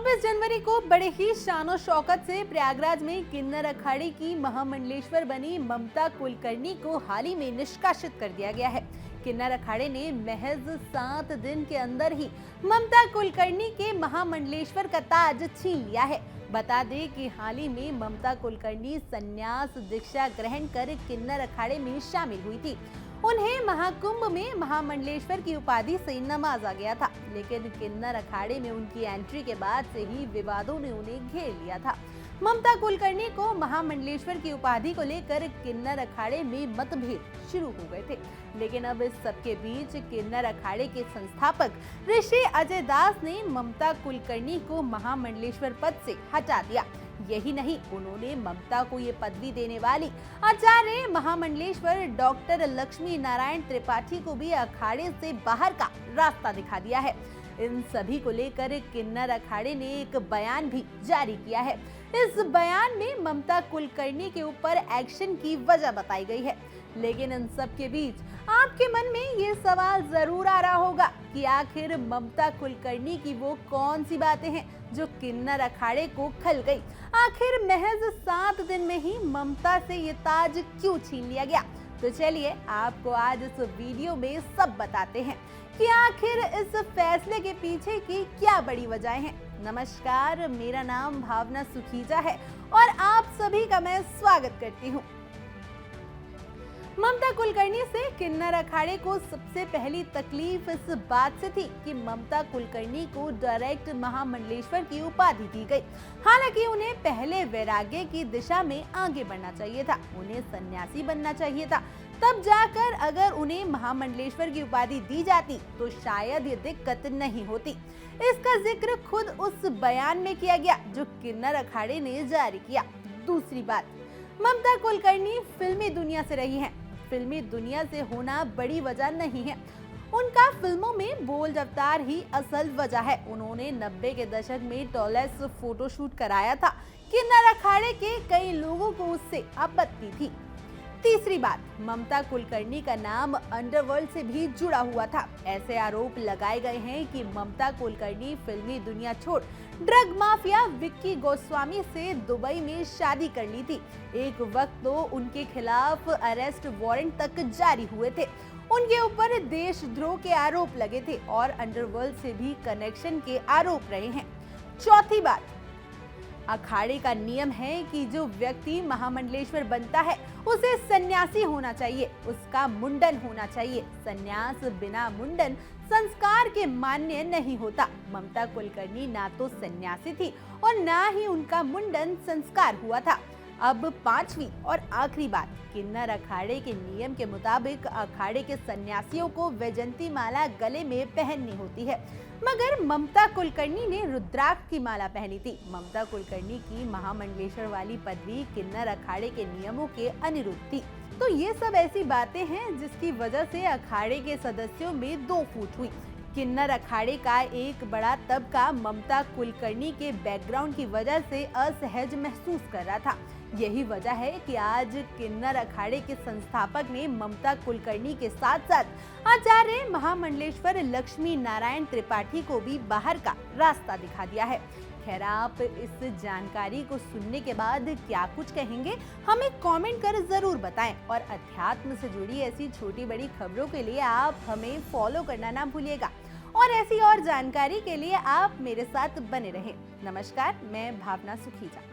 26 जनवरी को बड़े ही शानो शौकत से प्रयागराज में किन्नर अखाड़े की महामंडलेश्वर बनी ममता कुलकर्णी को हाल ही में निष्कासित कर दिया गया है। किन्नर अखाड़े ने महज 7 दिन के अंदर ही ममता कुलकर्णी के महामंडलेश्वर का ताज छीन लिया है। बता दें कि हाल ही में ममता कुलकर्णी संन्यास दीक्षा ग्रहण कर किन्नर अखाड़े में शामिल हुई थी। उन्हें महाकुंभ में महामंडलेश्वर की उपाधि से नवाजा गया था, लेकिन किन्नर अखाड़े में उनकी एंट्री के बाद से ही विवादों ने उन्हें घेर लिया था। ममता कुलकर्णी को महामंडलेश्वर की उपाधि को लेकर किन्नर अखाड़े में मतभेद शुरू हो गए थे, लेकिन अब इस सबके बीच किन्नर अखाड़े के संस्थापक ऋषि अजय दास ने ममता कुलकर्णी को महामंडलेश्वर पद से हटा दिया। यही नहीं, उन्होंने ममता को ये पदवी देने वाली आचार्य महामंडलेश्वर डॉक्टर लक्ष्मी नारायण त्रिपाठी को भी अखाड़े से बाहर का रास्ता दिखा दिया है। इन सभी को लेकर किन्नर अखाड़े ने एक बयान भी जारी किया है। इस बयान में ममता कुलकर्णी के ऊपर एक्शन की वजह बताई गई है, लेकिन इन सब के बीच आपके मन में ये सवाल जरूर आ रहा होगा कि आखिर ममता कुलकर्णी की वो कौन सी बातें हैं जो किन्नर अखाड़े को खल गई। आखिर महज 7 दिन में ही ममता से ये ताज क्यों छीन लिया गया। तो चलिए आपको आज इस वीडियो में सब बताते हैं कि आखिर इस फैसले के पीछे की क्या बड़ी वजह हैं। नमस्कार, मेरा नाम भावना सुखीजा है और आप सभी का मैं स्वागत करती हूँ। ममता कुलकर्णी से किन्नर अखाड़े को सबसे पहली तकलीफ इस बात से थी कि ममता कुलकर्णी को डायरेक्ट महामंडलेश्वर की उपाधि दी गई। हालांकि उन्हें पहले वैराग्य की दिशा में आगे बढ़ना चाहिए था, उन्हें सन्यासी बनना चाहिए था। तब जाकर अगर उन्हें महामंडलेश्वर की उपाधि दी जाती तो शायद ये दिक्कत नहीं होती। इसका जिक्र खुद उस बयान में किया गया जो किन्नर अखाड़े ने जारी किया। दूसरी बात, ममता कुलकर्णी फिल्मी दुनिया से रही हैं। फिल्मी दुनिया से होना बड़ी वजह नहीं है, उनका फिल्मों में बोल्ड अवतार ही असल वजह है। उन्होंने 90 के दशक में टॉलेस फोटोशूट कराया था। किन्नर अखाड़े के कई लोगों को उससे आपत्ति थी। तीसरी बात, ममता कुलकर्णी का नाम अंडरवर्ल्ड से भी जुड़ा हुआ था। ऐसे आरोप लगाए गए हैं कि ममता कुलकर्णी फिल्मी दुनिया छोड़ ड्रग माफिया विक्की गोस्वामी से दुबई में शादी कर ली थी। एक वक्त तो उनके खिलाफ अरेस्ट वारंट तक जारी हुए थे। उनके ऊपर देशद्रोह के आरोप लगे थे और अंडरवर्ल्ड से भी कनेक्शन के आरोप रहे हैं। चौथी बात, अखाड़े का नियम है कि जो व्यक्ति महामंडलेश्वर बनता है उसे सन्यासी होना चाहिए, उसका मुंडन होना चाहिए। सन्यास बिना मुंडन संस्कार के मान्य नहीं होता। ममता कुलकर्णी ना तो सन्यासी थी और ना ही उनका मुंडन संस्कार हुआ था। अब पांचवी और आखिरी बात, किन्नर अखाड़े के नियम के मुताबिक अखाड़े के सन्यासियों को वैजंती माला गले में पहननी होती है, मगर ममता कुलकर्णी ने रुद्राक्ष की माला पहनी थी। ममता कुलकर्णी की महामंडलेश्वर वाली पदवी किन्नर अखाड़े के नियमों के अनुरूप थी। तो ये सब ऐसी बातें हैं जिसकी वजह से अखाड़े के सदस्यों में दो फूट हुई। किन्नर अखाड़े का एक बड़ा तबका ममता कुलकर्णी के बैकग्राउंड की वजह से असहज महसूस कर रहा था। यही वजह है कि आज किन्नर अखाड़े के संस्थापक ने ममता कुलकर्णी के साथ साथ आचार्य महामंडलेश्वर लक्ष्मी नारायण त्रिपाठी को भी बाहर का रास्ता दिखा दिया है। खैर, आप इस जानकारी को सुनने के बाद क्या कुछ कहेंगे, हमें कमेंट कर जरूर बताएं और अध्यात्म से जुड़ी ऐसी छोटी बड़ी खबरों के लिए आप हमें फॉलो करना ना भूलिएगा और ऐसी और जानकारी के लिए आप मेरे साथ बने रहें। नमस्कार, मैं भावना सुखीजा।